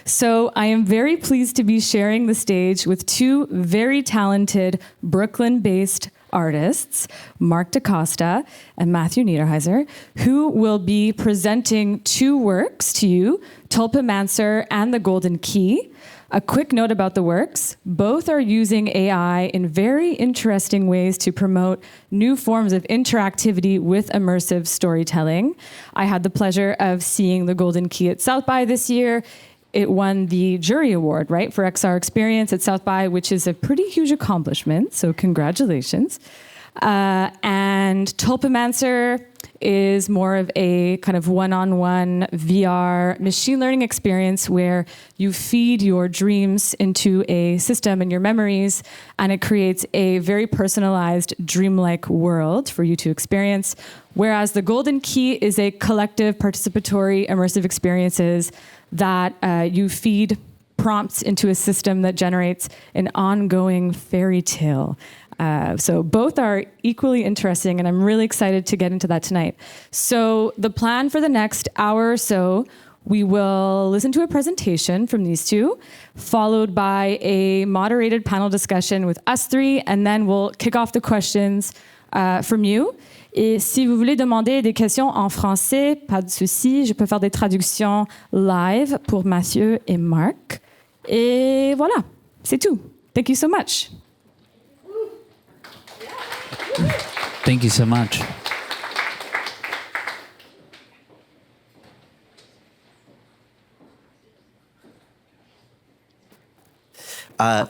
So I am very pleased to be sharing the stage with two very talented Brooklyn-based artists, Marc Da Costa and Matthew Niederhauser, who will be presenting two works to you, Tulpamancer and The Golden Key. A quick note about the works. Both are using AI in very interesting ways to promote new forms of interactivity with immersive storytelling. I had the pleasure of seeing The Golden Key at South by this year. It won the jury award, right, for XR Experience at South by, which is a pretty huge accomplishment, so congratulations. And Tulpamancer is more of a kind of one-on-one VR machine learning experience where you feed your dreams into a system and your memories, and it creates a very personalized dreamlike world for you to experience. Whereas The Golden Key is a collective, participatory, immersive experiences that you feed prompts into a system that generates an ongoing fairy tale. So both are equally interesting, and I'm really excited to get into that tonight. So the plan for the next hour or so, we will listen to a presentation from these two, followed by a moderated panel discussion with us three, and then we'll kick off the questions from you. Et si vous voulez demander des questions en français, pas de souci, je peux faire des traductions live pour Mathieu et Marc. Et voilà, c'est tout. Thank you so much. Thank you so much.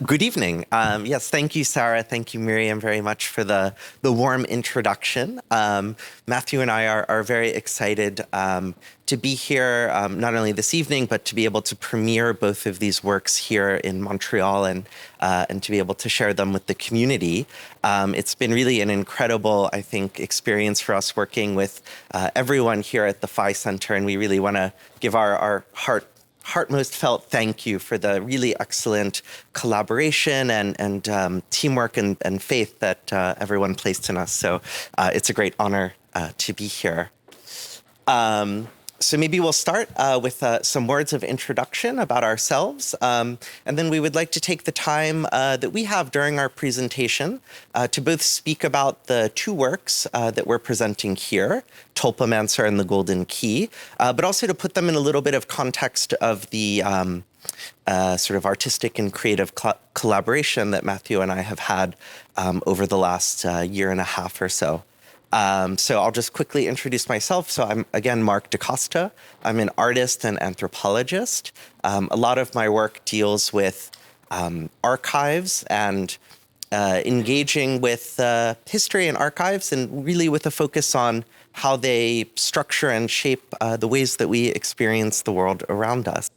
Good evening. Yes, thank you, Sarah. Thank you, Miriam, very much for the warm introduction. Matthew and I are very excited to be here, not only this evening, but to be able to premiere both of these works here in Montreal and to be able to share them with the community. It's been really an incredible, I think, experience for us working with everyone here at the PHI Centre, and we really want to give our heartmost felt thank you for the really excellent collaboration and teamwork and faith that everyone placed in us. So it's a great honor to be here. So maybe we'll start with some words of introduction about ourselves, and then we would like to take the time that we have during our presentation to both speak about the two works that we're presenting here, Tulpamancer and The Golden Key, but also to put them in a little bit of context of the sort of artistic and creative collaboration that Matthew and I have had over the last year and a half or so. So I'll just quickly introduce myself. So I'm, again, Marc Da Costa. I'm an artist and anthropologist. A lot of my work deals with archives and engaging with history and archives, and really with a focus on how they structure and shape the ways that we experience the world around us.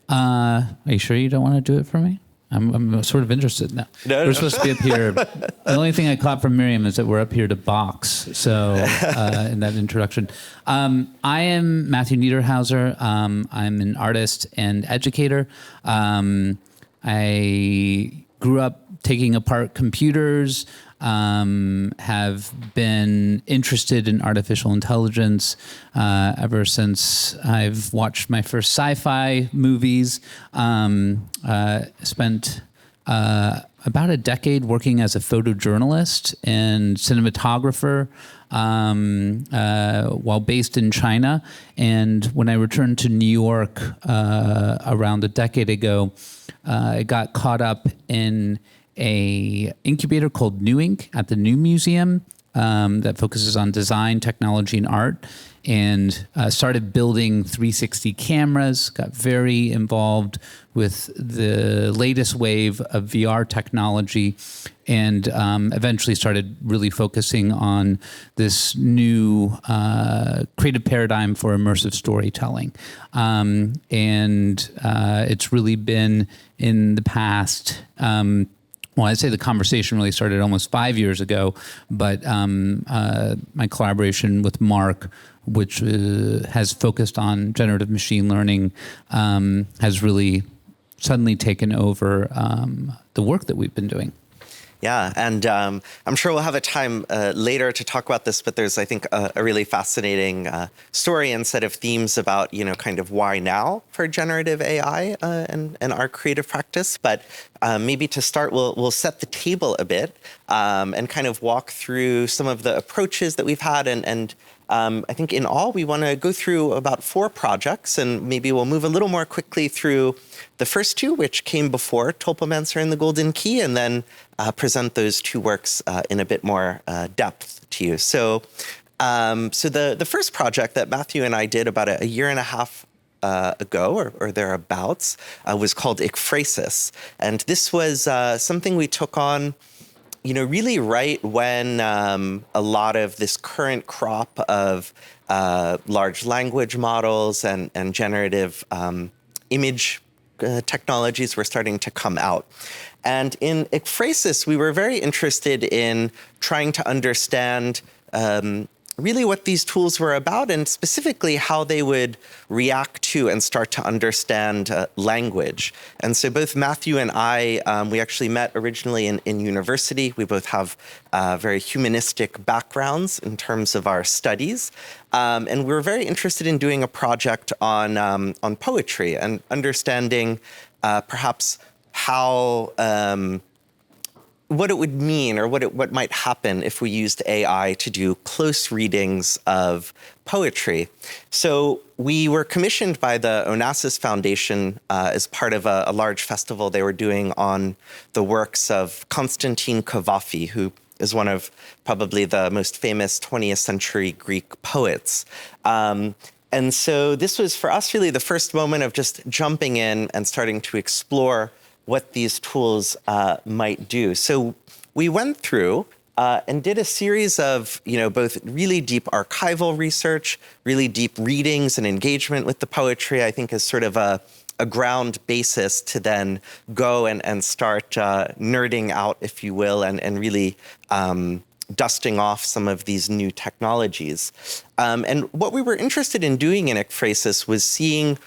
Are you sure you don't want to do it for me? I'm sort of interested now. No, we're supposed to be up here. The only thing I caught from Miriam is that we're up here to box. So in that introduction, I am Matthew Niederhauser. I'm an artist and educator. I grew up taking apart computers, have been interested in artificial intelligence ever since I've watched my first sci-fi movies. Spent about a decade working as a photojournalist and cinematographer while based in China. And when I returned to New York around a decade ago, I got caught up in a incubator called New Inc. at the New Museum that focuses on design, technology, and art, and started building 360 cameras, got very involved with the latest wave of VR technology, and eventually started really focusing on this new creative paradigm for immersive storytelling. And it's really been in the past, well, I'd say the conversation really started almost 5 years ago, but my collaboration with Marc, which has focused on generative machine learning, has really suddenly taken over the work that we've been doing. Yeah, and I'm sure we'll have a time later to talk about this, but there's, I think, a really fascinating story and set of themes about, kind of why now for generative AI and our creative practice. But maybe to start, we'll set the table a bit and kind of walk through some of the approaches that we've had. And I think in all, we want to go through about 4 projects, and maybe we'll move a little more quickly through the first 2, which came before Tulpamancer and the Golden Key, and then present those 2 works in a bit more depth to you. So the first project that Matthew and I did about a year and a half ago or thereabouts was called Ekphrasis. And this was something we took on really right when a lot of this current crop of large language models and generative image technologies were starting to come out. And in Ekphrasis, we were very interested in trying to understand really what these tools were about, and specifically how they would react to and start to understand language. And so both Matthew and I, we actually met originally in university. We both have very humanistic backgrounds in terms of our studies. And we were very interested in doing a project on poetry and understanding perhaps how what it would mean or what might happen if we used AI to do close readings of poetry. So we were commissioned by the Onassis Foundation as part of a large festival they were doing on the works of Constantine Cavafy, who is one of probably the most famous 20th century Greek poets. And so this was for us really the first moment of just jumping in and starting to explore what these tools might do. So we went through and did a series of, both really deep archival research, really deep readings and engagement with the poetry, I think is sort of a ground basis to then go and start nerding out, if you will, and really dusting off some of these new technologies. And what we were interested in doing in Ekphrasis was seeing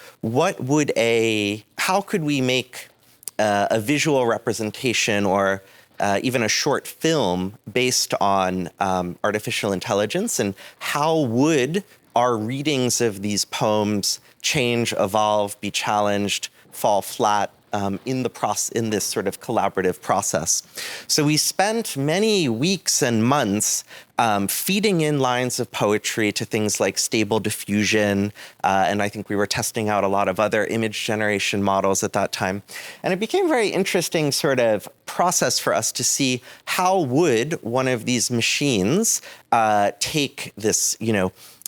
how could we make a visual representation or even a short film based on artificial intelligence, and how would our readings of these poems change, evolve, be challenged, fall flat in this sort of collaborative process. So we spent many weeks and months feeding in lines of poetry to things like Stable Diffusion, and I think we were testing out a lot of other image generation models at that time. And it became a very interesting sort of process for us to see how would one of these machines take this,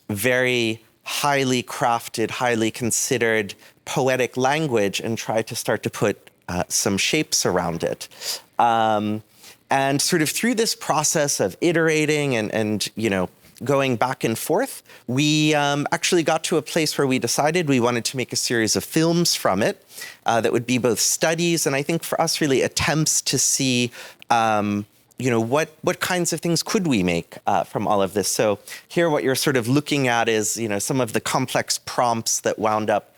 very highly crafted, highly considered poetic language and try to start to put some shapes around it. And sort of through this process of iterating and going back and forth, we actually got to a place where we decided we wanted to make a series of films from it that would be both studies and I think for us really attempts to see what kinds of things could we make from all of this. So here what you're sort of looking at is some of the complex prompts that wound up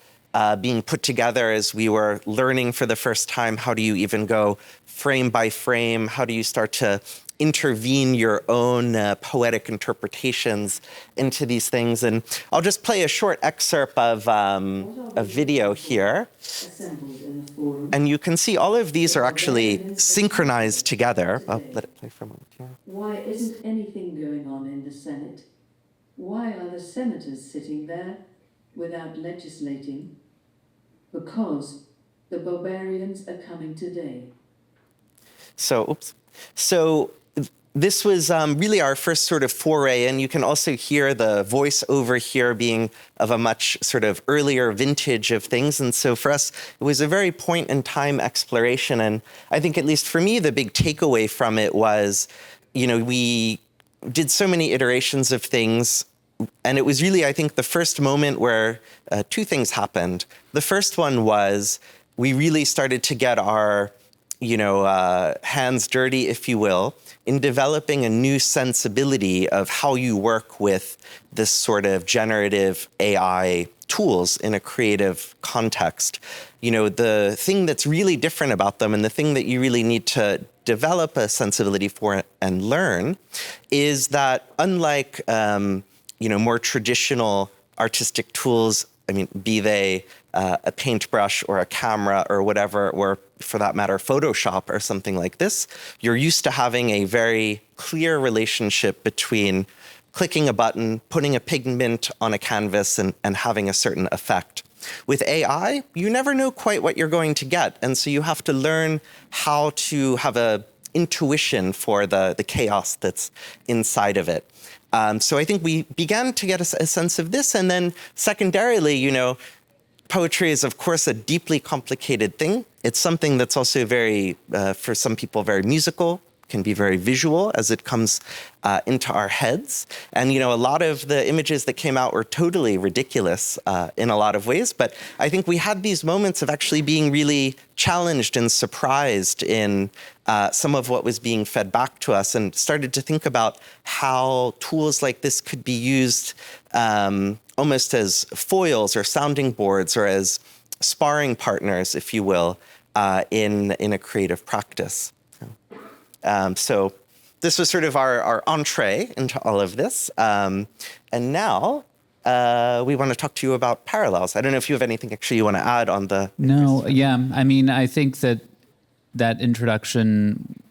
being put together as we were learning for the first time. How do you even go frame by frame? How do you start to intervene your own poetic interpretations into these things? And I'll just play a short excerpt of a video here. And you can see all of these are actually synchronized together. I'll let it play for a moment here. Why isn't anything going on in the Senate? Why are the senators sitting there without legislating? Because the barbarians are coming today. So this was really our first sort of foray, and you can also hear the voice over here being of a much sort of earlier vintage of things. And so for us, it was a very point in time exploration. And I think at least for me, the big takeaway from it was, we did so many iterations of things. And it was really, I think, the first moment where 2 things happened. The first one was we really started to get our, hands dirty, if you will, in developing a new sensibility of how you work with this sort of generative AI tools in a creative context. The thing that's really different about them and the thing that you really need to develop a sensibility for and learn is that unlike, more traditional artistic tools, be they a paintbrush or a camera or whatever, or for that matter, Photoshop or something like this, you're used to having a very clear relationship between clicking a button, putting a pigment on a canvas, and having a certain effect. With AI, you never know quite what you're going to get, and so you have to learn how to have a intuition for the chaos that's inside of it. So I think we began to get a sense of this, and then secondarily, poetry is, of course, a deeply complicated thing. It's something that's also very, for some people, very musical, can be very visual as it comes into our heads. And, a lot of the images that came out were totally ridiculous in a lot of ways. But I think we had these moments of actually being really challenged and surprised in some of what was being fed back to us, and started to think about how tools like this could be used almost as foils or sounding boards or as sparring partners, if you will, in a creative practice. So this was sort of our entree into all of this. And now we want to talk to you about parallels. I don't know if you have anything actually you want to add on the... No, yeah. I think that introduction,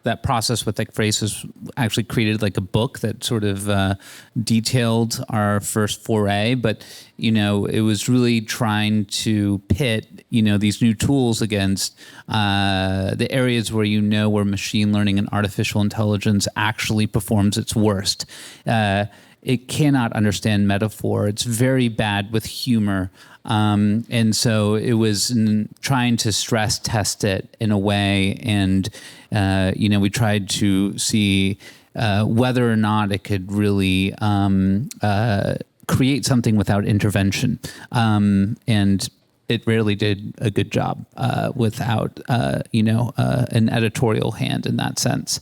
that process with phrases actually created like a book that sort of detailed our first foray. But, it was really trying to pit, these new tools against the areas where where machine learning and artificial intelligence actually performs its worst. It cannot understand metaphor. It's very bad with humor. And so it was trying to stress test it in a way. And, we tried to see whether or not it could really create something without intervention. And it rarely did a good job without, an editorial hand in that sense.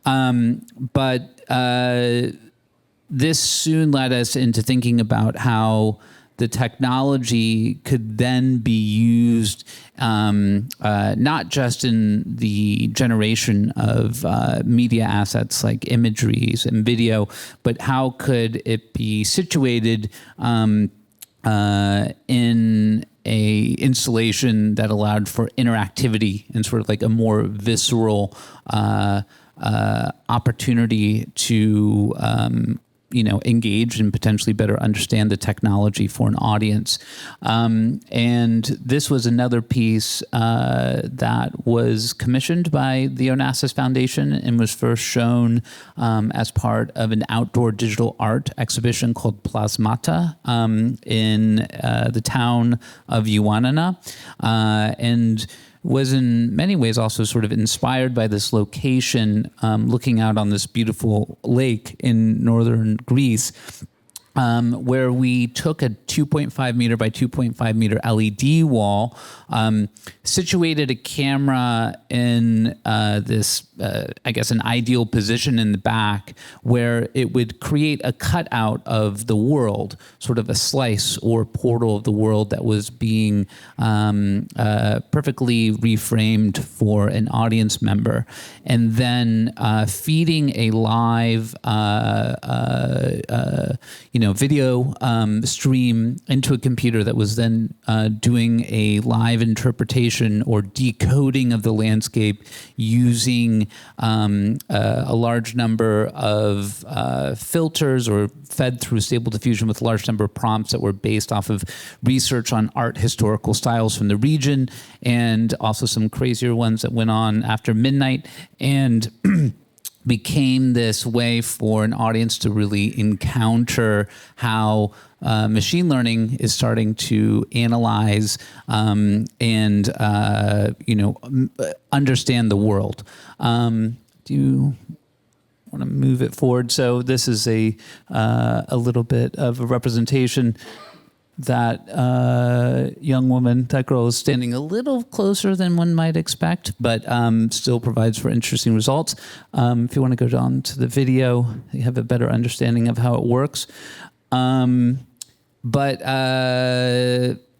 But this soon led us into thinking about how the technology could then be used not just in the generation of media assets like imageries and video, but how could it be situated in a installation that allowed for interactivity and sort of like a more visceral opportunity to engage and potentially better understand the technology for an audience. And this was another piece that was commissioned by the Onassis Foundation and was first shown as part of an outdoor digital art exhibition called Plasmata in the town of Ioannina. And was in many ways also sort of inspired by this location, looking out on this beautiful lake in northern Greece, where we took a 2.5 meter by 2.5 meter LED wall, situated a camera in this, I guess, an ideal position in the back where it would create a cutout of the world, sort of a slice or portal of the world that was being perfectly reframed for an audience member. And then feeding a live, video stream into a computer that was then doing a live interpretation or decoding of the landscape using a large number of filters, or fed through Stable Diffusion with a large number of prompts that were based off of research on art historical styles from the region, and also some crazier ones that went on after midnight, and became this way for an audience to really encounter how machine learning is starting to analyze and understand the world. Do you want to move it forward? So this is a little bit of a representation. That young woman, that girl, is standing a little closer than one might expect, but still provides for interesting results. If you want to go down to the video, you have a better understanding of how it works. but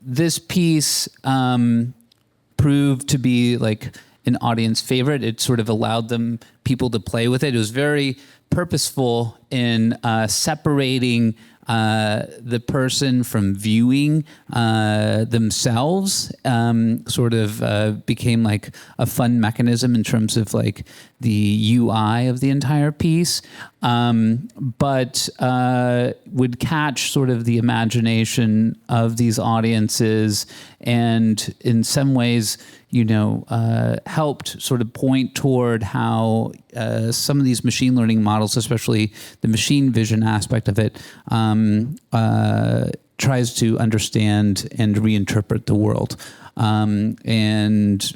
this piece proved to be like an audience favorite. It sort of allowed people to play with it. It was very purposeful in separating the person from viewing themselves. Sort of became like a fun mechanism in terms of like the UI of the entire piece, but would catch sort of the imagination of these audiences, and in some ways, helped sort of point toward how some of these machine learning models, especially the machine vision aspect of it, tries to understand and reinterpret the world. And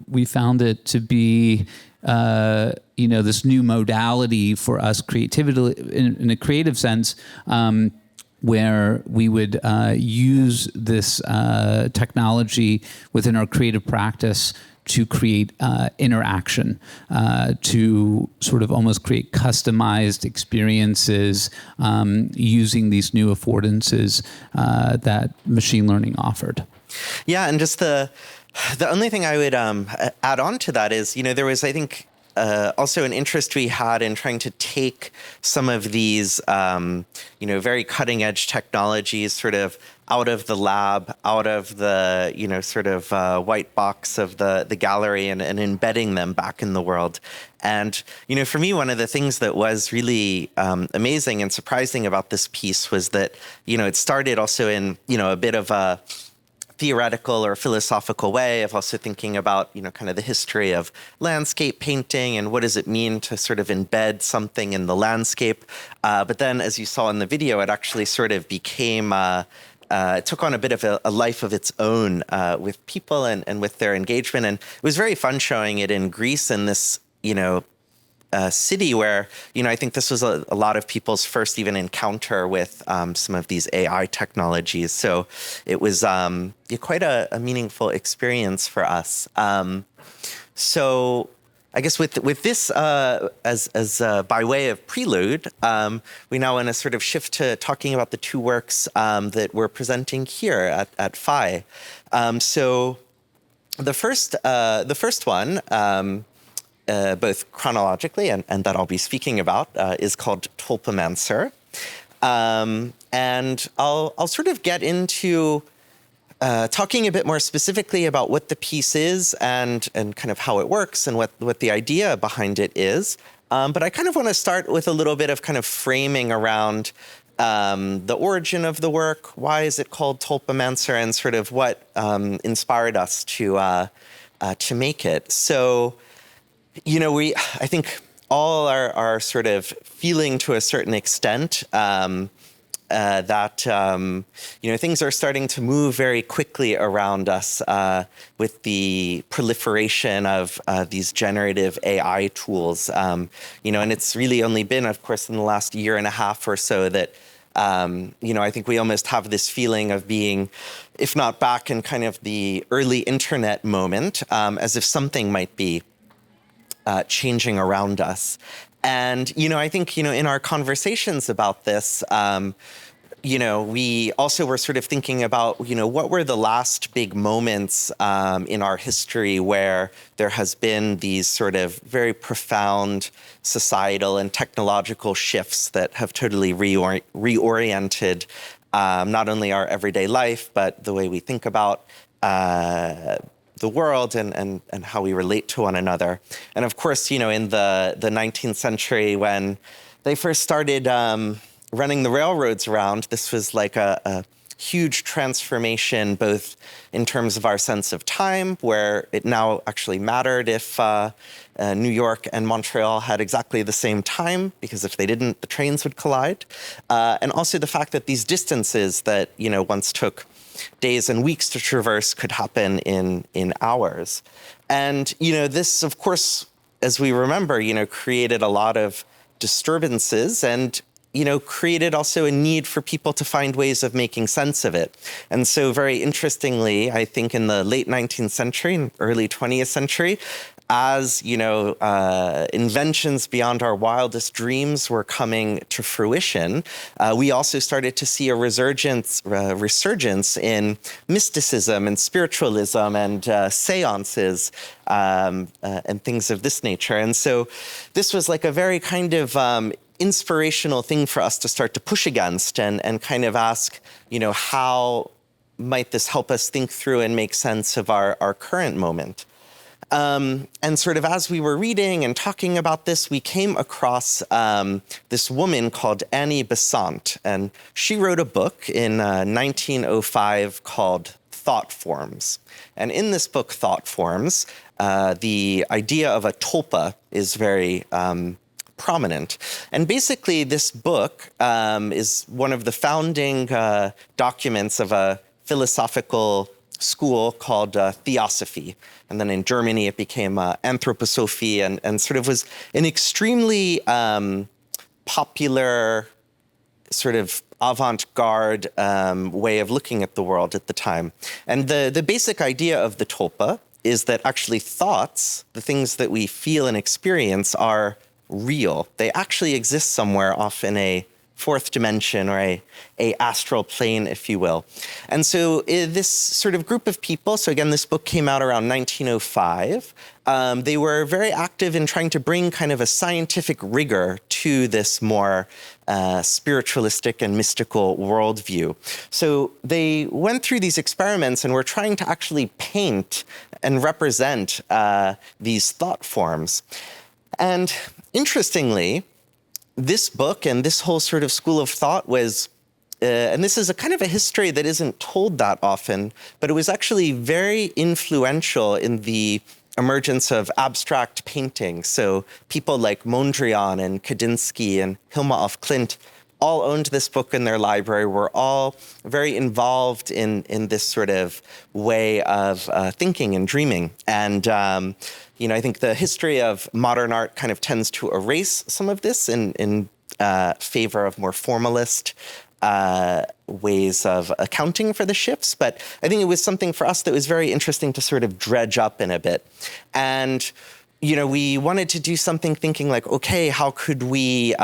we found it to be, this new modality for us creativity in a creative sense, where we would use this technology within our creative practice to create interaction, to sort of almost create customized experiences using these new affordances that machine learning offered. Yeah, and just the only thing I would add on to that is, there was, I think, also an interest we had in trying to take some of these, very cutting edge technologies sort of out of the lab, out of the, sort of white box of the gallery and embedding them back in the world. And, for me, one of the things that was really amazing and surprising about this piece was that, it started also in, a bit of a theoretical or philosophical way of also thinking about, kind of the history of landscape painting and what does it mean to sort of embed something in the landscape. But then, as you saw in the video, it actually sort of became, it took on a bit of a life of its own with people and with their engagement. And it was very fun showing it in Greece, in this, city where, I think this was a lot of people's first even encounter with some of these AI technologies. So it was quite a meaningful experience for us. So I guess with this as by way of prelude, we now want to sort of shift to talking about the two works that we're presenting here at PHI. So the first one, both chronologically and that I'll be speaking about, is called Tulpamancer. And I'll sort of get into talking a bit more specifically about what the piece is and kind of how it works and what the idea behind it is. But I kind of want to start with a little bit of kind of framing around the origin of the work, why is it called Tulpamancer, and sort of what inspired us to make it. So, I think all are sort of feeling to a certain extent that, things are starting to move very quickly around us with the proliferation of these generative AI tools. And it's really only been, of course, in the last year and a half or so that, I think we almost have this feeling of being, if not back in kind of the early internet moment, as if something might be changing around us. And, I think, in our conversations about this, we also were sort of thinking about, what were the last big moments in our history where there has been these sort of very profound societal and technological shifts that have totally reoriented not only our everyday life, but the way we think about the world and how we relate to one another. And of course, in the 19th century, when they first started running the railroads around, this was like a huge transformation, both in terms of our sense of time, where it now actually mattered if New York and Montreal had exactly the same time, because if they didn't, the trains would collide. And also the fact that these distances that, once took days and weeks to traverse could happen in hours. And, this, of course, as we remember, created a lot of disturbances and, created also a need for people to find ways of making sense of it. And so very interestingly, I think in the late 19th century and early 20th century, as, inventions beyond our wildest dreams were coming to fruition, we also started to see a resurgence in mysticism and spiritualism and seances and things of this nature. And so this was like a very kind of inspirational thing for us to start to push against and kind of ask, how might this help us think through and make sense of our current moment? And sort of as we were reading and talking about this, we came across this woman called Annie Besant, and she wrote a book in 1905 called Thought Forms. And in this book, Thought Forms, the idea of a tulpa is very prominent. And basically, this book is one of the founding documents of a philosophical school called Theosophy. And then in Germany, it became Anthroposophy and sort of was an extremely popular sort of avant-garde way of looking at the world at the time. And the basic idea of the tulpa is that actually thoughts, the things that we feel and experience, are real. They actually exist somewhere off in a fourth dimension or a astral plane, if you will. And so this sort of group of people, so again, this book came out around 1905, they were very active in trying to bring kind of a scientific rigor to this more spiritualistic and mystical worldview. So they went through these experiments and were trying to actually paint and represent these thought forms. And interestingly, this book and this whole sort of school of thought was, and this is a kind of a history that isn't told that often, but it was actually very influential in the emergence of abstract painting. So people like Mondrian and Kandinsky and Hilma af Klint all owned this book in their library, were all very involved in this sort of way of thinking and dreaming. And I think the history of modern art kind of tends to erase some of this in favor of more formalist ways of accounting for the shifts. But I think it was something for us that was very interesting to sort of dredge up in a bit. And, we wanted to do something thinking like, okay, how could we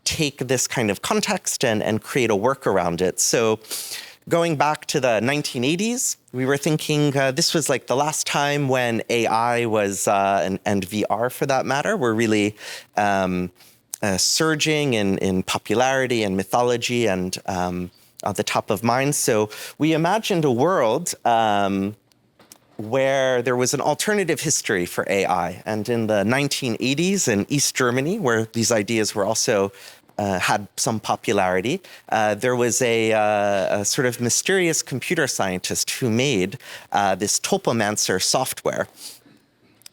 take this kind of context and create a work around it? So going back to the 1980s, we were thinking this was like the last time when AI was, and VR for that matter, were really surging in popularity and mythology and at the top of mind. So we imagined a world where there was an alternative history for AI. And in the 1980s in East Germany, where these ideas were also had some popularity, there was a sort of mysterious computer scientist who made this Tulpamancer software.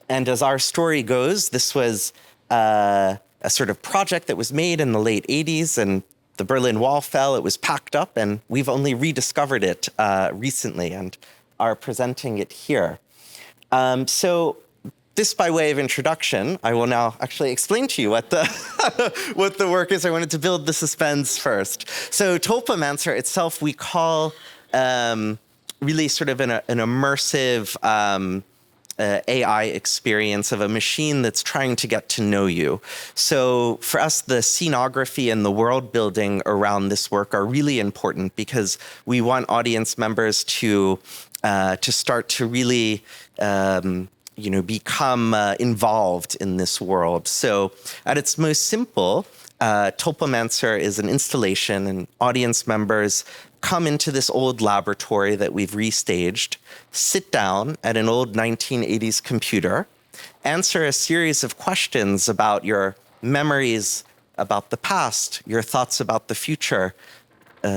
And as our story goes, this was a sort of project that was made in the late 80s, and the Berlin Wall fell, it was packed up, and we've only rediscovered it recently and are presenting it here. So this by way of introduction, I will now actually explain to you what the what the work is. I wanted to build the suspense first. So Tulpamancer itself, we call really sort of an immersive AI experience of a machine that's trying to get to know you. So for us, the scenography and the world building around this work are really important because we want audience members to start to really become involved in this world. So at its most simple, Tulpamancer is an installation, and audience members come into this old laboratory that we've restaged, sit down at an old 1980s computer, answer a series of questions about your memories about the past, your thoughts about the future,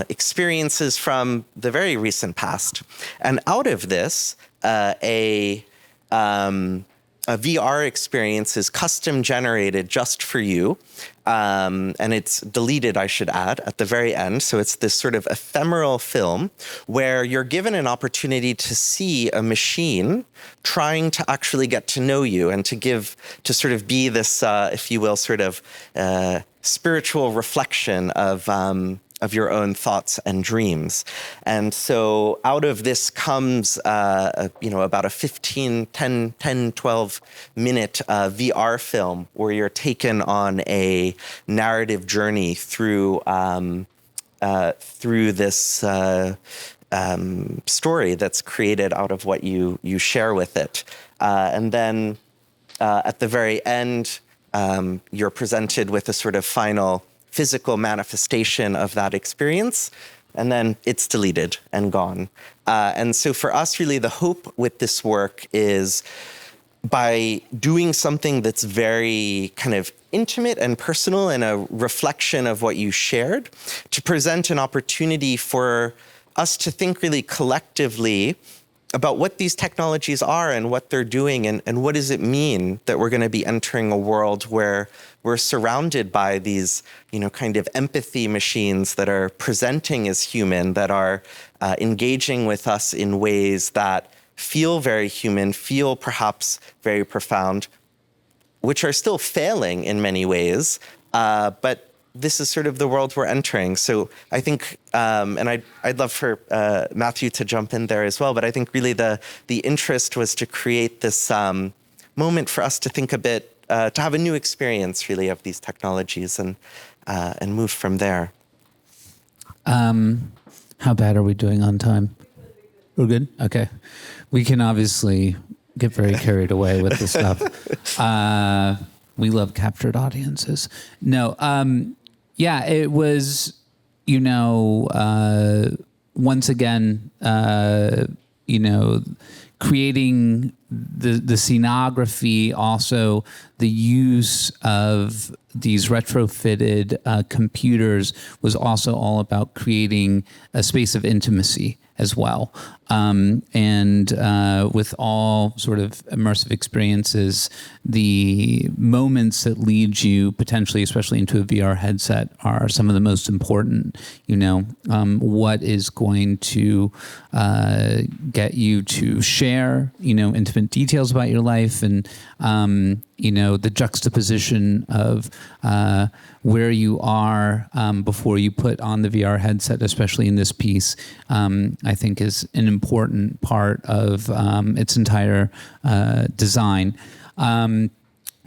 experiences from the very recent past. And out of this, a VR experience is custom generated just for you. And it's deleted, I should add, at the very end. So it's this sort of ephemeral film where you're given an opportunity to see a machine trying to actually get to know you and to sort of be this, if you will, sort of spiritual reflection of of your own thoughts and dreams. And so out of this comes, about a 12 minute VR film where you're taken on a narrative journey through this story that's created out of what you share with it. And then at the very end, you're presented with a sort of final physical manifestation of that experience, and then it's deleted and gone. And so for us, really, the hope with this work is by doing something that's very kind of intimate and personal and a reflection of what you shared, to present an opportunity for us to think really collectively about what these technologies are and what they're doing, and what does it mean that we're going to be entering a world where we're surrounded by these, kind of empathy machines that are presenting as human, that are engaging with us in ways that feel very human, feel perhaps very profound, which are still failing in many ways, but this is sort of the world we're entering. So I think, and I'd love for Matthew to jump in there as well, but I think really the interest was to create this moment for us to think a bit, to have a new experience really of these technologies and move from there. How bad are we doing on time? We're good? Okay. We can obviously get very carried away with this stuff. We love captured audiences. No, yeah, it was, once again, creating the scenography, also the use of these retrofitted computers was also all about creating a space of intimacy as well. And with all sort of immersive experiences, the moments that lead you potentially, especially into a VR headset, are some of the most important. What is going to get you to share, intimate details about your life, and the juxtaposition of where you are before you put on the VR headset, especially in this piece, I think is an important part of its entire design.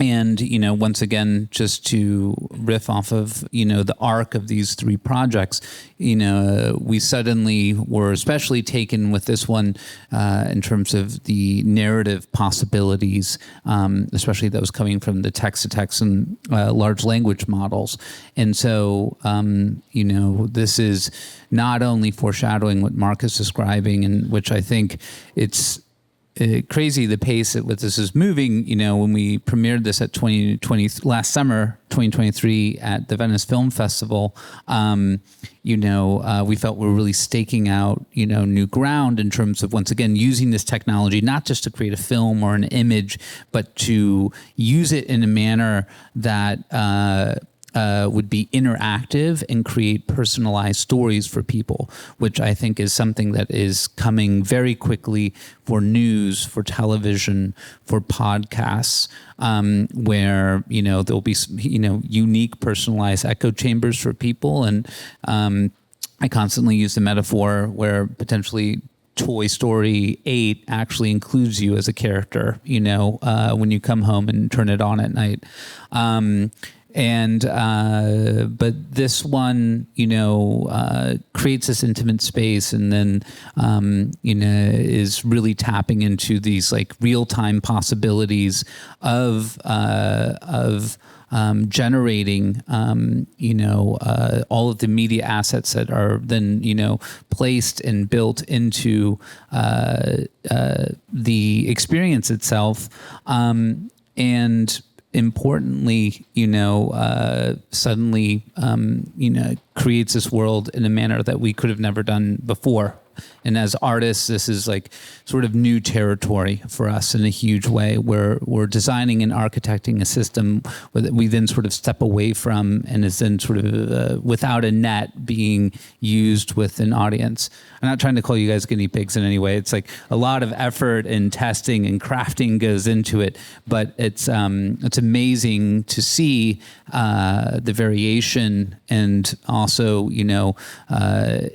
And, once again, just to riff off of, the arc of these three projects, we suddenly were especially taken with this one in terms of the narrative possibilities, especially those coming from the text-to-text and large language models. And so, this is not only foreshadowing what Mark is describing, and which I think it's crazy the pace at which this is moving. When we premiered this at 2020 last summer, 2023 at the Venice Film Festival, we felt we were really staking out, new ground in terms of, once again, using this technology, not just to create a film or an image, but to use it in a manner that would be interactive and create personalized stories for people, which I think is something that is coming very quickly for news, for television, for podcasts, where, there'll be, unique personalized echo chambers for people. And I constantly use the metaphor where potentially Toy Story 8 actually includes you as a character, when you come home and turn it on at night. But this one, creates this intimate space, and then, is really tapping into these like real-time possibilities of generating, all of the media assets that are then, placed and built into the experience itself, and importantly, suddenly, creates this world in a manner that we could have never done before. And as artists, this is like sort of new territory for us in a huge way, where we're designing and architecting a system that we then sort of step away from and is then sort of without a net being used with an audience. I'm not trying to call you guys guinea pigs in any way. It's like a lot of effort and testing and crafting goes into it, but it's amazing to see the variation, and also,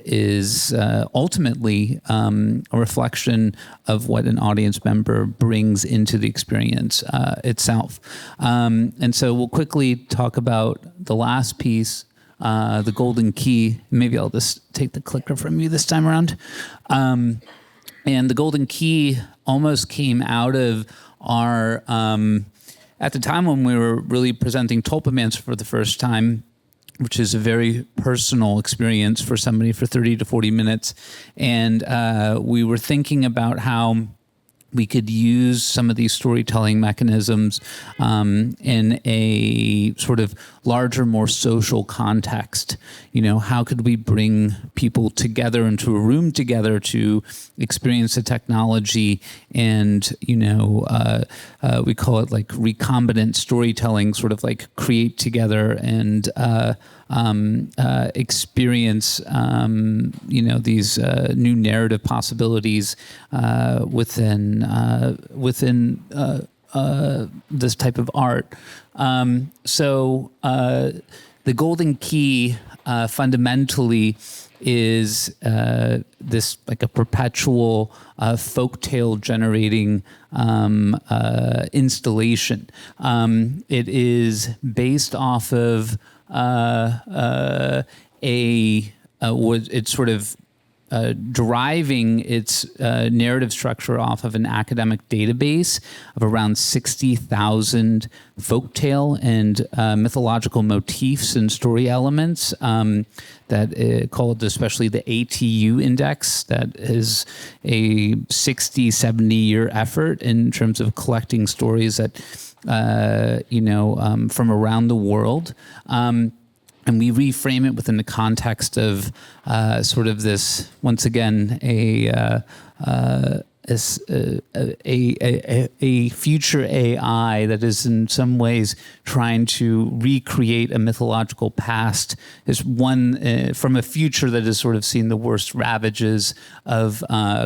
is ultimately a reflection of what an audience member brings into the experience itself. And so we'll quickly talk about the last piece, the golden key. Maybe I'll just take the clicker from you this time around. And the golden key almost came out of our, at the time when we were really presenting Tulpamancer for the first time, which is a very personal experience for somebody for 30 to 40 minutes. And we were thinking about how we could use some of these storytelling mechanisms in a sort of larger, more social context. How could we bring people together into a room together to experience the technology, and we call it like recombinant storytelling, sort of like create together and experience these new narrative possibilities within this type of art. So the golden key fundamentally is this like a perpetual folktale generating installation. It is based off of it's sort of deriving its narrative structure off of an academic database of around 60,000 folktale and mythological motifs and story elements that called especially the ATU index. That is a 60, 70-year effort in terms of collecting stories that from around the world. And we reframe it within the context of sort of this, once again, a future AI that is in some ways trying to recreate a mythological past, is one from a future that has sort of seen the worst ravages of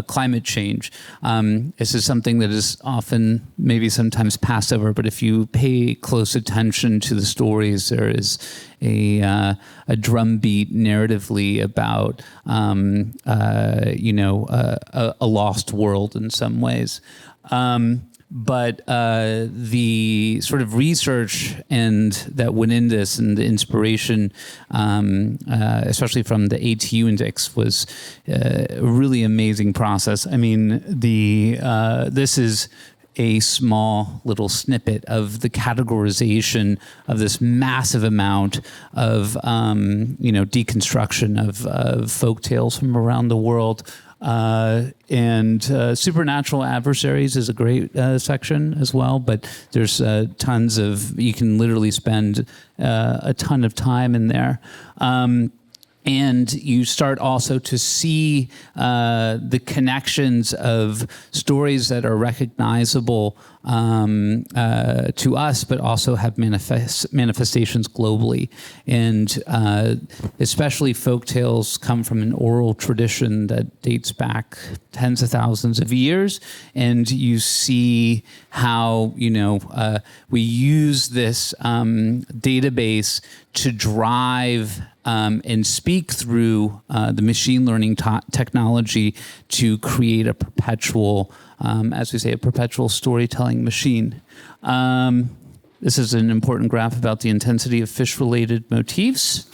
climate change. This is something that is often, maybe sometimes passed over, but if you pay close attention to the stories, there is a drumbeat narratively about a lost world in some ways. But the sort of research and that went into this, and the inspiration, especially from the ATU index, was a really amazing process. I mean, this is a small little snippet of the categorization of this massive amount of deconstruction of folktales from around the world. And supernatural adversaries is a great section as well, but there's tons of, you can literally spend a ton of time in there. And you start also to see the connections of stories that are recognizable to us, but also have manifestations globally. And especially folktales come from an oral tradition that dates back tens of thousands of years. And you see how, we use this database to drive and speak through the machine learning technology to create a perpetual, as we say, a perpetual storytelling machine. This is an important graph about the intensity of fish-related motifs,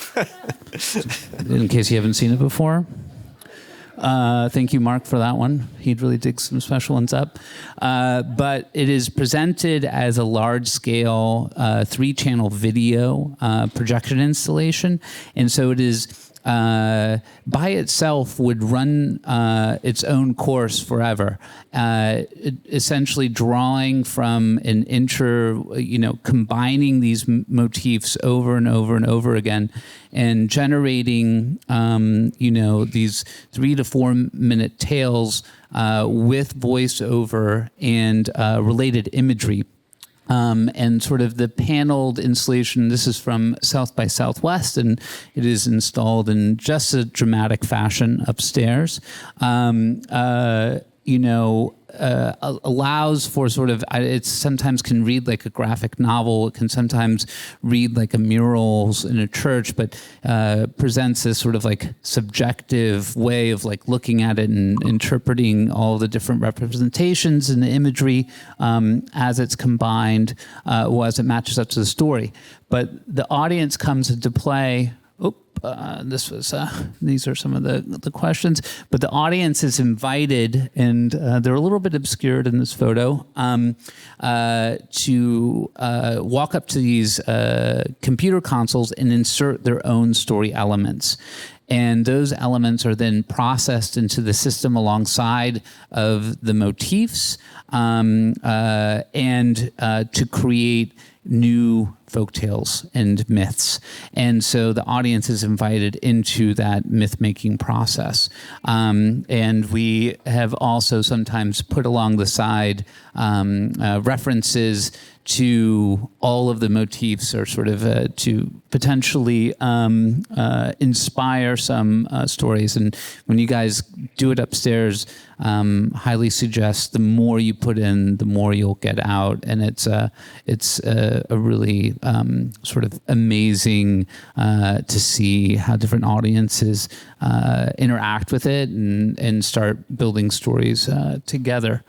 in case you haven't seen it before. Thank you, Mark, for that one. He'd really dig some special ones up. But it is presented as a large-scale 3-channel video projection installation. And so it is by itself would run its own course forever, essentially drawing from an combining these motifs over and over and over again, and generating, these 3 to 4 minute tales with voiceover and related imagery. And sort of the paneled installation, this is from South by Southwest, and it is installed in just a dramatic fashion upstairs. Allows for sort of, it sometimes can read like a graphic novel, it can sometimes read like a murals in a church, but presents this sort of like subjective way of like looking at it and interpreting all the different representations and the imagery as it's combined, or as it matches up to the story. But the audience comes into play. These are some of the questions, but the audience is invited, and they're a little bit obscured in this photo, to walk up to these computer consoles and insert their own story elements. And those elements are then processed into the system alongside of the motifs, and to create new folktales and myths. And so the audience is invited into that myth-making process. And we have also sometimes put along the side references to all of the motifs, or sort of to potentially inspire some stories. And when you guys do it upstairs, highly suggest the more you put in, the more you'll get out. And it's a really sort of amazing to see how different audiences interact with it and start building stories together.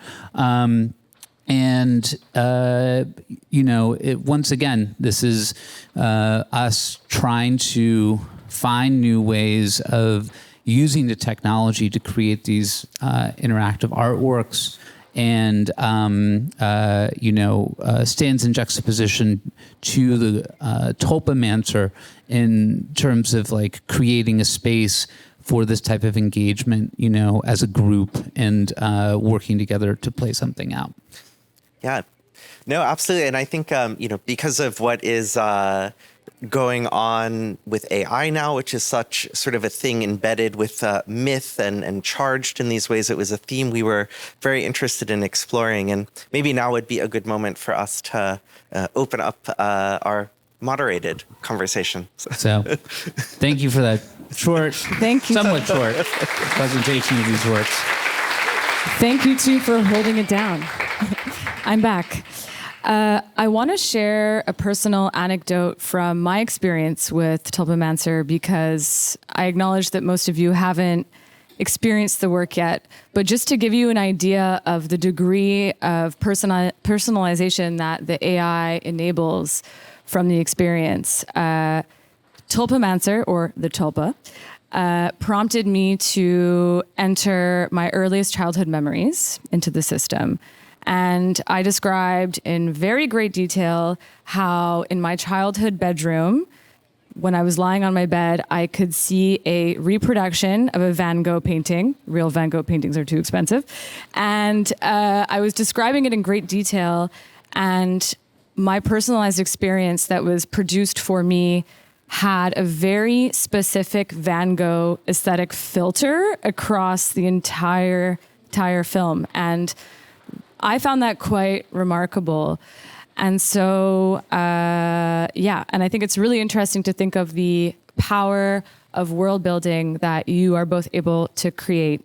Once again, this is us trying to find new ways of using the technology to create these interactive artworks, and stands in juxtaposition to the Tulpamancer in terms of like creating a space for this type of engagement, as a group, and working together to play something out. Yeah, no, absolutely. And I think, because of what is going on with AI now, which is such sort of a thing embedded with myth and charged in these ways, it was a theme we were very interested in exploring. And maybe now would be a good moment for us to open up our moderated conversation. So thank you for that somewhat short presentation of these works. Thank you, too, for holding it down. I'm back. I want to share a personal anecdote from my experience with Tulpamancer, because I acknowledge that most of you haven't experienced the work yet. But just to give you an idea of the degree of personalization that the AI enables from the experience, Tulpamancer, or the Tulpa, prompted me to enter my earliest childhood memories into the system. And I described in very great detail how in my childhood bedroom, when I was lying on my bed, I could see a reproduction of a Van Gogh painting. Real Van Gogh paintings are too expensive. And I was describing it in great detail. And my personalized experience that was produced for me had a very specific Van Gogh aesthetic filter across the entire film. And I found that quite remarkable. And so, and I think it's really interesting to think of the power of world building that you are both able to create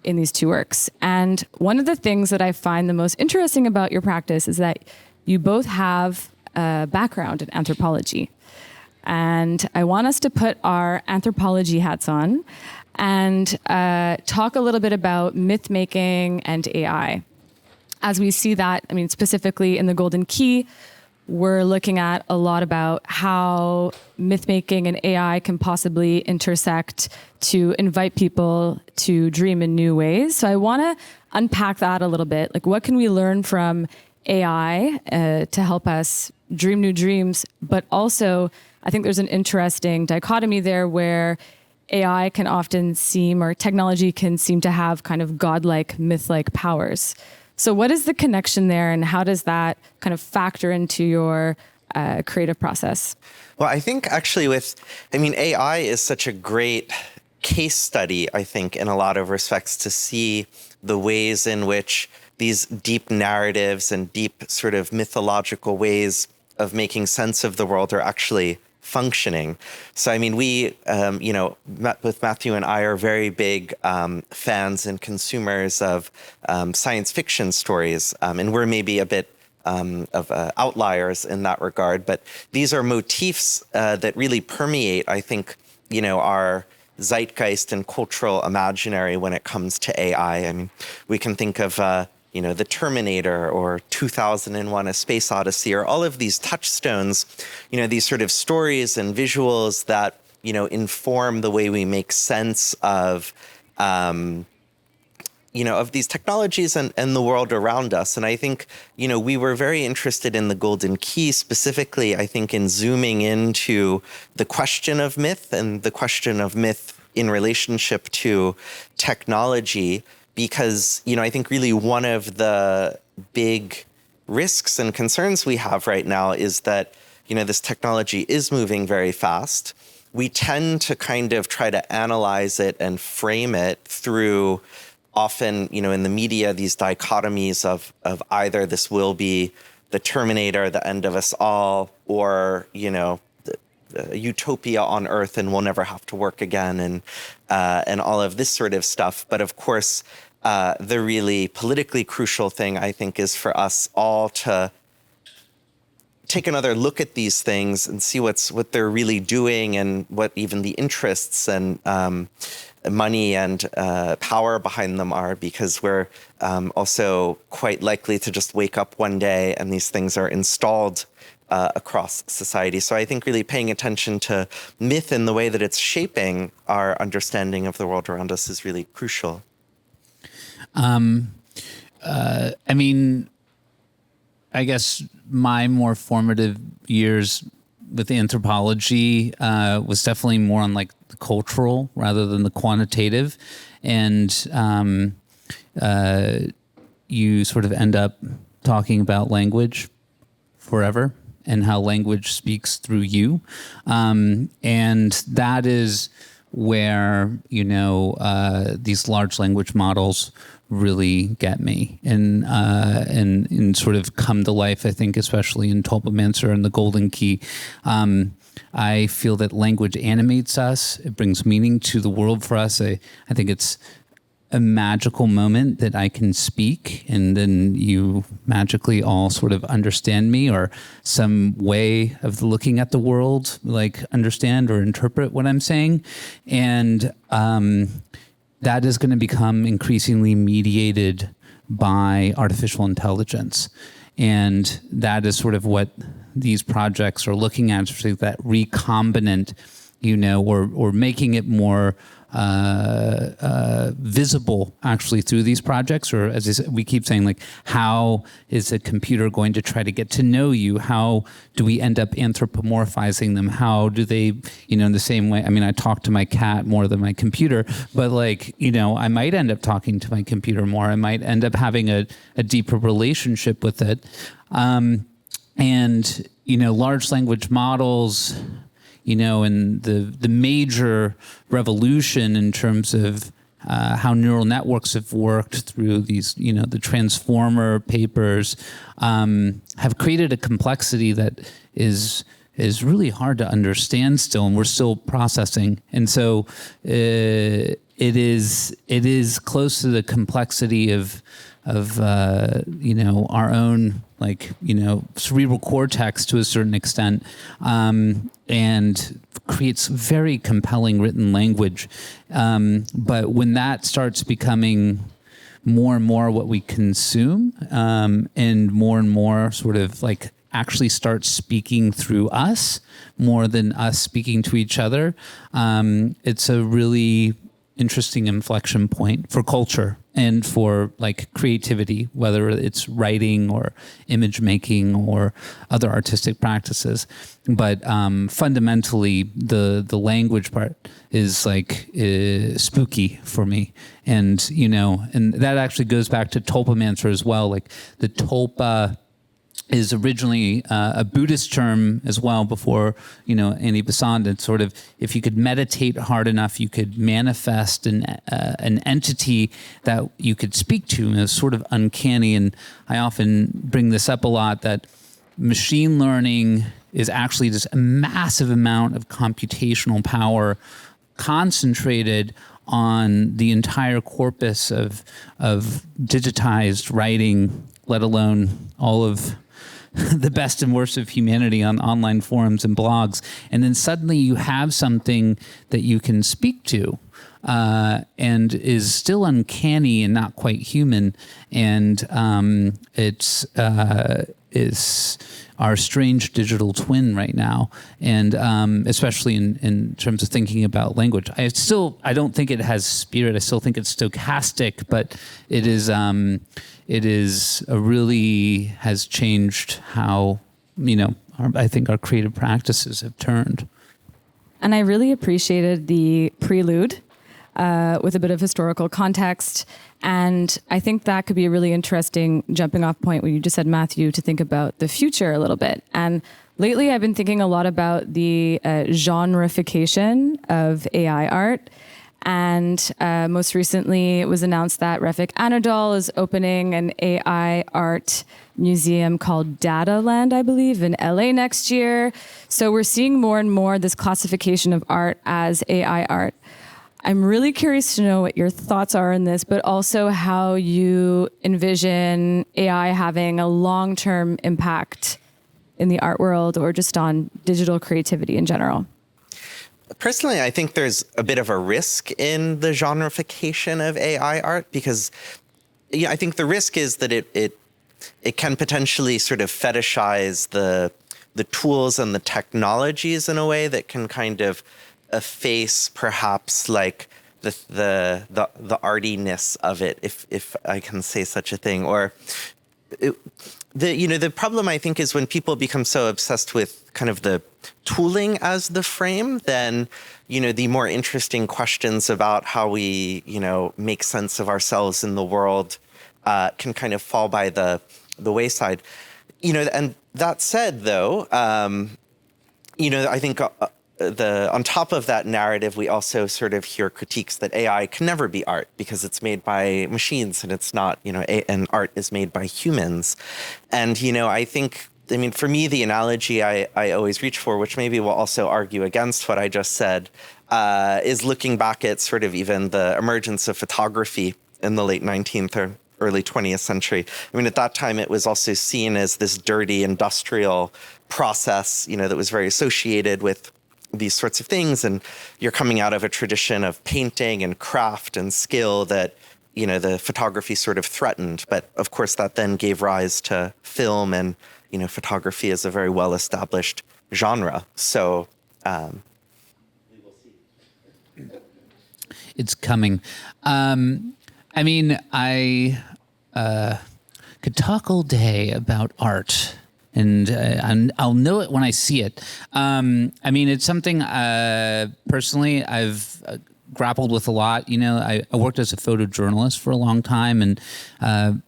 in these two works. And one of the things that I find the most interesting about your practice is that you both have a background in anthropology. And I want us to put our anthropology hats on and talk a little bit about myth making and AI. As we see that, specifically in the Golden Key, we're looking at a lot about how myth making and AI can possibly intersect to invite people to dream in new ways. So I want to unpack that a little bit. Like, what can we learn from AI to help us dream new dreams? But also, I think there's an interesting dichotomy there where AI can often seem, or technology can seem to have kind of godlike, myth-like powers. So what is the connection there, and how does that kind of factor into your creative process? Well, I think actually AI is such a great case study, I think, in a lot of respects, to see the ways in which these deep narratives and deep sort of mythological ways of making sense of the world are actually functioning. So, I mean, we, both Matthew and I are very big fans and consumers of science fiction stories, and we're maybe a bit of outliers in that regard. But these are motifs that really permeate, I think, our zeitgeist and cultural imaginary when it comes to AI. I mean, we can think of The Terminator or 2001: A Space Odyssey, or all of these touchstones, these sort of stories and visuals that, inform the way we make sense of, of these technologies and the world around us. And I think, we were very interested in the Golden Key, specifically, I think, in zooming into the question of myth and the question of myth in relationship to technology. Because, I think really one of the big risks and concerns we have right now is that, this technology is moving very fast. We tend to kind of try to analyze it and frame it through often, in the media, these dichotomies of either this will be the Terminator, the end of us all, or, utopia on Earth and we'll never have to work again, and all of this sort of stuff. But of course, the really politically crucial thing, I think, is for us all to take another look at these things and see what they're really doing, and what even the interests and money and power behind them are, because we're also quite likely to just wake up one day and these things are installed across society. So I think really paying attention to myth and the way that it's shaping our understanding of the world around us is really crucial. I guess my more formative years with anthropology was definitely more on like the cultural rather than the quantitative. And you sort of end up talking about language forever and how language speaks through you. And that is where, these large language models really get me and sort of come to life, I think, especially in Tulpamancer and the Golden Key. I feel that language animates us. It brings meaning to the world for us. I think it's a magical moment that I can speak and then you magically all sort of understand me, or some way of looking at the world, like understand or interpret what I'm saying. And that is going to become increasingly mediated by artificial intelligence. And that is sort of what these projects are looking at, especially that recombinant, or making it more visible actually through these projects. Or as I said, we keep saying, like, how is a computer going to try to get to know you? How do we end up anthropomorphizing them? How do they, in the same way, I talk to my cat more than my computer, but I might end up talking to my computer more. I might end up having a deeper relationship with it. And large language models, and the major revolution in terms of how neural networks have worked through these, the transformer papers, have created a complexity that is really hard to understand still, and we're still processing. And so it is close to the complexity of our own, cerebral cortex to a certain extent, and creates very compelling written language. But when that starts becoming more and more what we consume, and more sort of like actually starts speaking through us more than us speaking to each other, it's a really interesting inflection point for culture. and for like creativity, whether it's writing or image making or other artistic practices. But fundamentally, the language part is like spooky for me. And, and that actually goes back to Tulpamancer as well. Like the tulpa is originally a Buddhist term as well before, Annie Besant. It's sort of, if you could meditate hard enough, you could manifest an entity that you could speak to. And it's sort of uncanny. And I often bring this up a lot, that machine learning is actually just a massive amount of computational power concentrated on the entire corpus of digitized writing, let alone all of the best and worst of humanity on online forums and blogs. And then suddenly you have something that you can speak to and is still uncanny and not quite human. And it's our strange digital twin right now. And especially in terms of thinking about language. I don't think it has spirit. I still think it's stochastic, but it is really has changed how, I think our creative practices have turned. And I really appreciated the prelude with a bit of historical context. And I think that could be a really interesting jumping off point, what you just said, Matthew, to think about the future a little bit. And lately I've been thinking a lot about the genreification of AI art. And most recently, it was announced that Refik Anadol is opening an AI art museum called Data Land, I believe, in LA next year. So we're seeing more and more this classification of art as AI art. I'm really curious to know what your thoughts are on this, but also how you envision AI having a long-term impact in the art world or just on digital creativity in general. Personally, I think there's a bit of a risk in the genreification of AI art because I think the risk is that it can potentially sort of fetishize the tools and the technologies in a way that can kind of efface perhaps like the artiness of it, if I can say such a thing. Or the problem I think is when people become so obsessed with kind of the tooling as the frame, then the more interesting questions about how we make sense of ourselves in the world can kind of fall by the wayside. And that said, though, I think on top of that narrative, we also sort of hear critiques that AI can never be art because it's made by machines and it's not, and art is made by humans. And, I mean, for me, the analogy I always reach for, which maybe will also argue against what I just said, is looking back at sort of even the emergence of photography in the late 19th or early 20th century. I mean, at that time, it was also seen as this dirty industrial process, that was very associated with these sorts of things. And you're coming out of a tradition of painting and craft and skill that, the photography sort of threatened. But of course, that then gave rise to film and, photography is a very well-established genre. So we will see. It's coming. I mean, I could talk all day about art, and I'll know it when I see it. I mean, it's something personally I've grappled with a lot. I worked as a photojournalist for a long time, and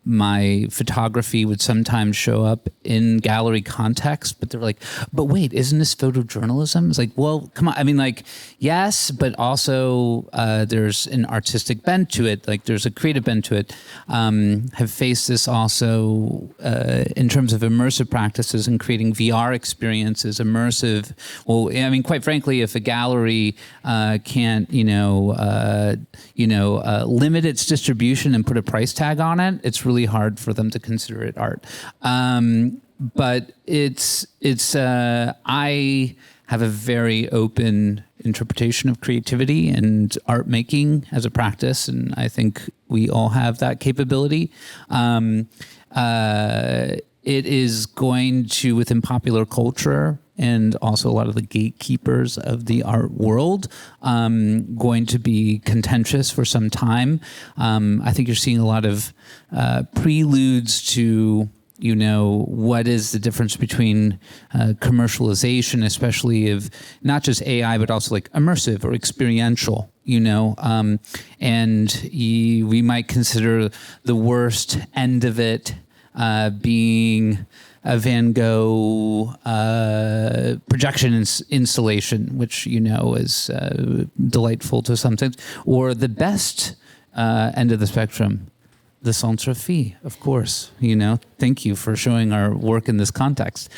my photography would sometimes show up in gallery context, but they're like, but wait, isn't this photojournalism? It's like, well, come on. I mean, like, yes, but also there's an artistic bent to it. Like there's a creative bent to it. Have faced this also in terms of immersive practices and creating VR experiences, immersive. Well, I mean, quite frankly, if a gallery can't, limit its distribution and put a price tag on it, it's really hard for them to consider it art. But I have a very open interpretation of creativity and art making as a practice, and I think we all have that capability. It is going to, within popular culture and also a lot of the gatekeepers of the art world going to be contentious for some time. I think you're seeing a lot of preludes to, what is the difference between commercialization, especially of not just AI, but also like immersive or experiential, and we might consider the worst end of it being a Van Gogh projection installation, which, is delightful to some things, or the best end of the spectrum, the Centre PHI, of course. Thank you for showing our work in this context.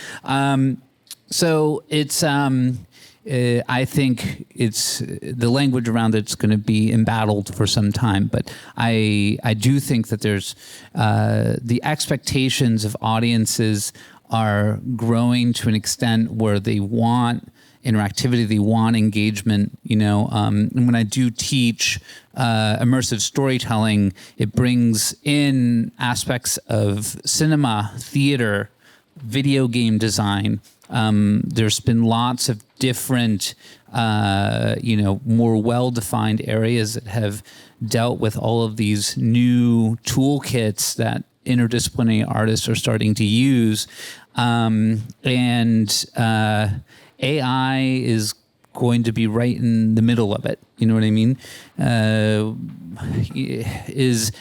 So it's, I think it's the language around it's going to be embattled for some time, but I do think that there's the expectations of audiences are growing to an extent where they want interactivity, they want engagement, and when I do teach immersive storytelling, it brings in aspects of cinema, theater, video game design. There's been lots of different, more well-defined areas that have dealt with all of these new toolkits that interdisciplinary artists are starting to use. AI is going to be right in the middle of it. You know what I mean? Is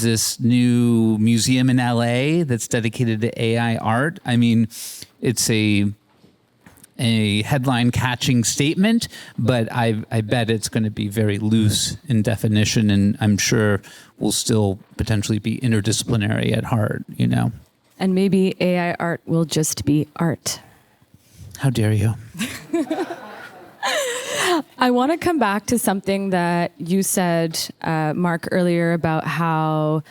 this new museum in LA that's dedicated to AI art? I mean, it's a headline-catching statement, but I bet it's going to be very loose in definition, and I'm sure will still potentially be interdisciplinary at heart, And maybe AI art will just be art. How dare you? I want to come back to something that you said, Mark, earlier about how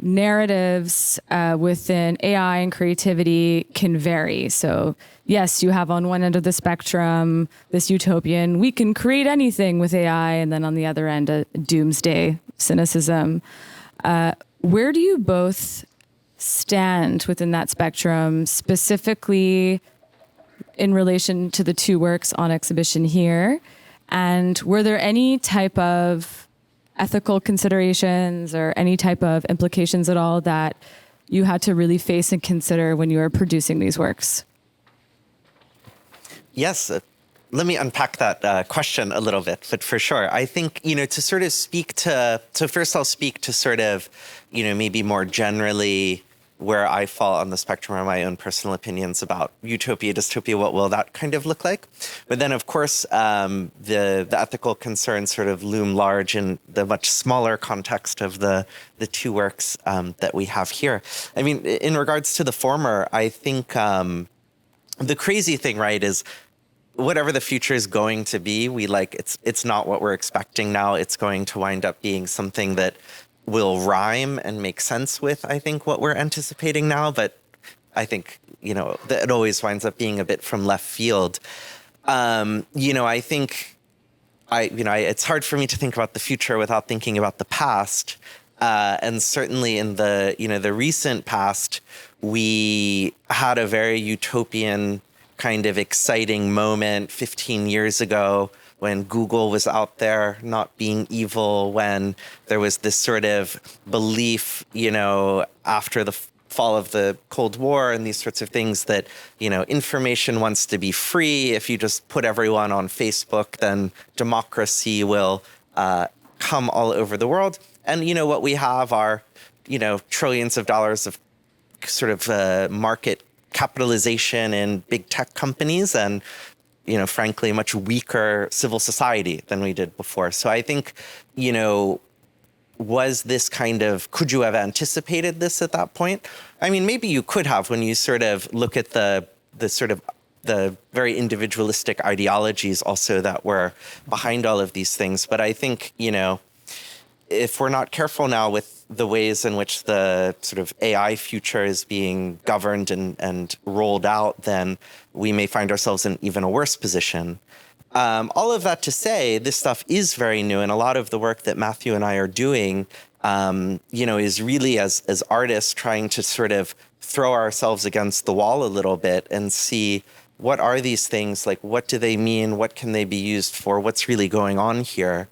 narratives within AI and creativity can vary. So yes, you have on one end of the spectrum this utopian, we can create anything with AI, and then on the other end, a doomsday cynicism. Where do you both stand within that spectrum, specifically in relation to the two works on exhibition here? And were there any type of ethical considerations or any type of implications at all that you had to really face and consider when you were producing these works? Yes. Let me unpack that question a little bit, but for sure, I think, to sort of speak to first I'll speak to sort of, maybe more generally where I fall on the spectrum are my own personal opinions about utopia, dystopia, what will that kind of look like? But then, of course, the ethical concerns sort of loom large in the much smaller context of the two works that we have here. I mean, in regards to the former, I think the crazy thing, right, is whatever the future is going to be, it's not what we're expecting now. It's going to wind up being something that will rhyme and make sense with, I think, what we're anticipating now. But I think, that it always winds up being a bit from left field. I think it's hard for me to think about the future without thinking about the past. And certainly in the recent past, we had a very utopian kind of exciting moment 15 years ago when Google was out there not being evil, when there was this sort of belief, after the fall of the Cold War and these sorts of things that, information wants to be free. If you just put everyone on Facebook, then democracy will come all over the world. And, what we have are, trillions of dollars of sort of market capitalization in big tech companies and, frankly, much weaker civil society than we did before. So I think, was this could you have anticipated this at that point? I mean, maybe you could have when you sort of look at the very individualistic ideologies also that were behind all of these things. But I think, if we're not careful now with the ways in which the sort of AI future is being governed and rolled out, then we may find ourselves in even a worse position. All of that to say, this stuff is very new, and a lot of the work that Matthew and I are doing, is really as artists trying to sort of throw ourselves against the wall a little bit and see, what are these things? Like, what do they mean? What can they be used for? What's really going on here?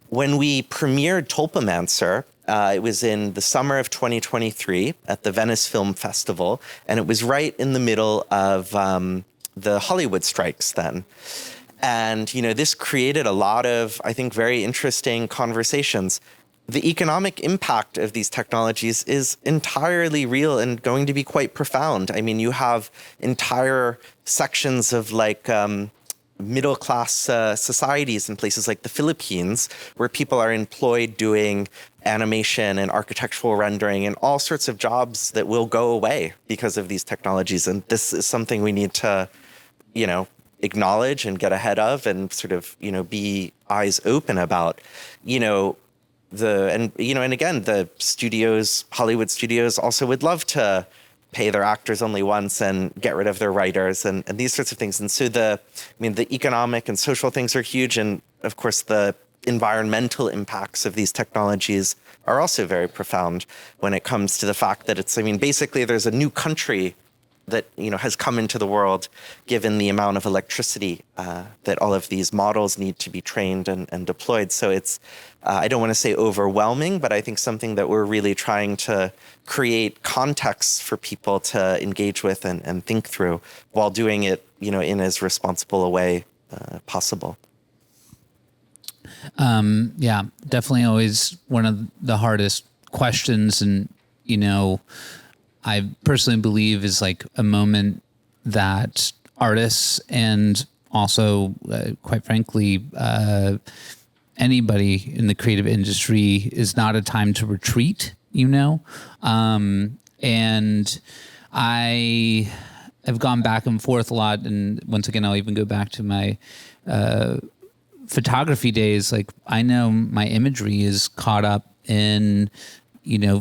When we premiered Tulpamancer, it was in the summer of 2023 at the Venice Film Festival, and it was right in the middle of the Hollywood strikes then. And, this created a lot of, I think, very interesting conversations. The economic impact of these technologies is entirely real and going to be quite profound. I mean, you have entire sections of middle-class societies in places like the Philippines where people are employed doing animation and architectural rendering and all sorts of jobs that will go away because of these technologies. And this is something we need to, acknowledge and get ahead of and sort of, be eyes open about, and again, the studios, Hollywood studios also would love to pay their actors only once and get rid of their writers and these sorts of things. And so the economic and social things are huge. And of course, the environmental impacts of these technologies are also very profound when it comes to the fact that basically there's a new country that, has come into the world given the amount of electricity that all of these models need to be trained and deployed. So it's, I don't want to say overwhelming, but I think something that we're really trying to create contexts for people to engage with and think through while doing it, in as responsible a way possible. Yeah, definitely always one of the hardest questions. And, I personally believe is like a moment that artists and also, quite frankly, anybody in the creative industry is not a time to retreat, and I have gone back and forth a lot. And once again, I'll even go back to my photography days. Like, I know my imagery is caught up in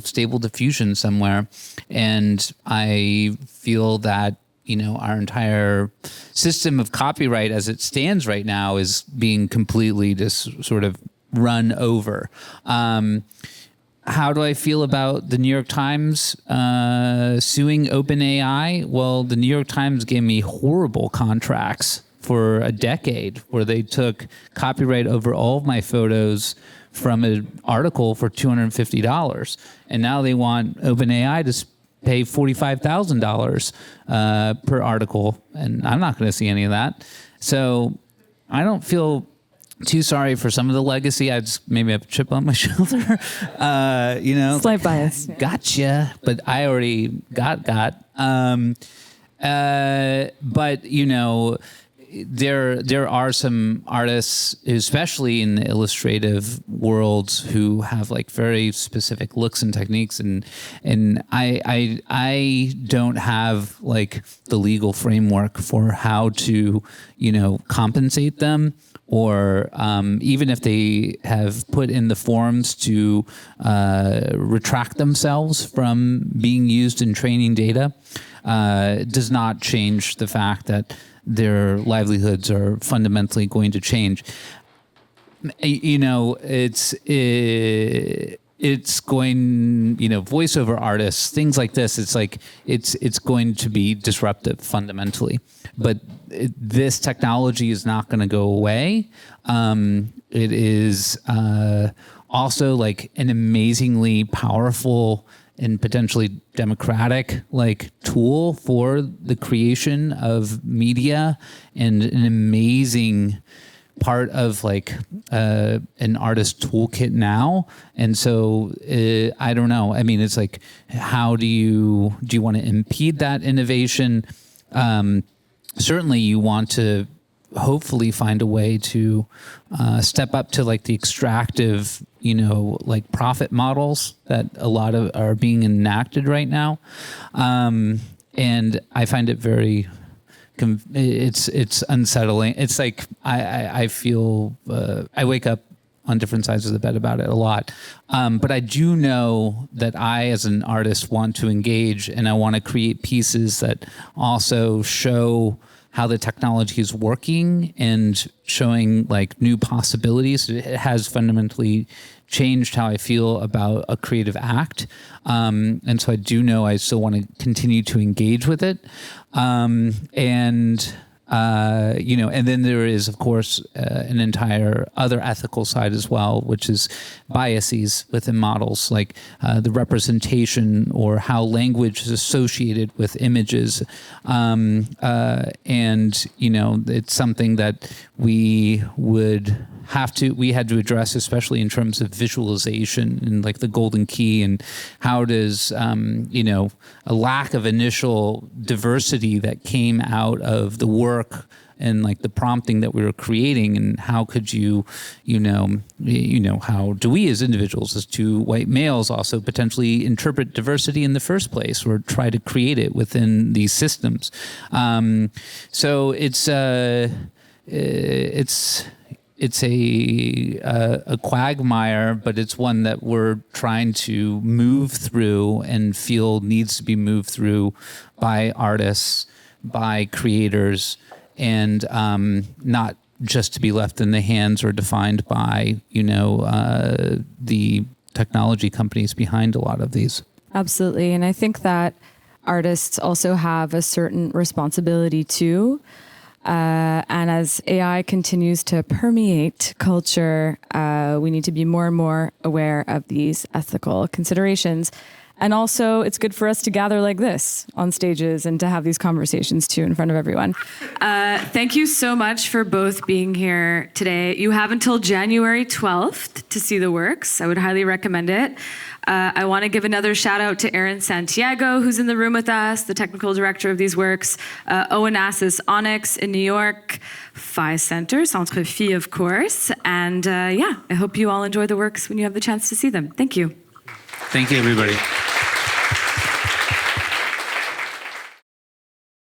stable diffusion somewhere. And I feel that, our entire system of copyright as it stands right now is being completely just sort of run over. How do I feel about the New York Times suing OpenAI? Well, the New York Times gave me horrible contracts for a decade where they took copyright over all of my photos from an article for $250. And now they want OpenAI to pay $45,000 per article. And I'm not going to see any of that. So I don't feel too sorry for some of the legacy. I just maybe have a chip on my shoulder. Slight bias. Gotcha. But I already got. But, there are some artists, especially in the illustrative worlds, who have like very specific looks and techniques, and I don't have like the legal framework for how to compensate them, or even if they have put in the forms to retract themselves from being used in training data, does not change the fact that their livelihoods are fundamentally going to change. It's going, voiceover artists, things like this. It's like it's going to be disruptive fundamentally, but this technology is not going to go away. It is also like an amazingly powerful and potentially democratic tool for the creation of media, and an amazing part of an artist toolkit now. And so I don't know. I mean, it's like, how do you want to impede that innovation? Certainly you want to hopefully find a way to step up to the extractive, profit models that a lot of are being enacted right now. And I find it very, it's unsettling. It's like, I feel, I wake up on different sides of the bed about it a lot. But I do know that I, as an artist, want to engage, and I want to create pieces that also show how the technology is working and showing new possibilities. It has fundamentally changed how I feel about a creative act. And so I do know I still want to continue to engage with it. And then there is, of course, an entire other ethical side as well, which is biases within models, like the representation or how language is associated with images. It's something that we had to address, especially in terms of visualization and like the golden key, and how does, a lack of initial diversity that came out of the work and like the prompting that we were creating, and how could how do we as individuals, as two white males, also potentially interpret diversity in the first place or try to create it within these systems? So it's a quagmire, but it's one that we're trying to move through and feel needs to be moved through by artists, by creators, and not just to be left in the hands or defined by, the technology companies behind a lot of these. Absolutely. And I think that artists also have a certain responsibility too. And as AI continues to permeate culture, we need to be more and more aware of these ethical considerations. And also, it's good for us to gather like this on stages and to have these conversations too in front of everyone. Thank you so much for both being here today. You have until January 12th to see the works. I would highly recommend it. I want to give another shout out to Erin Santiago, who's in the room with us, the technical director of these works, Onassis Onyx in New York, PHI Centre, Centre PHI, of course. And I hope you all enjoy the works when you have the chance to see them. Thank you. Thank you, everybody.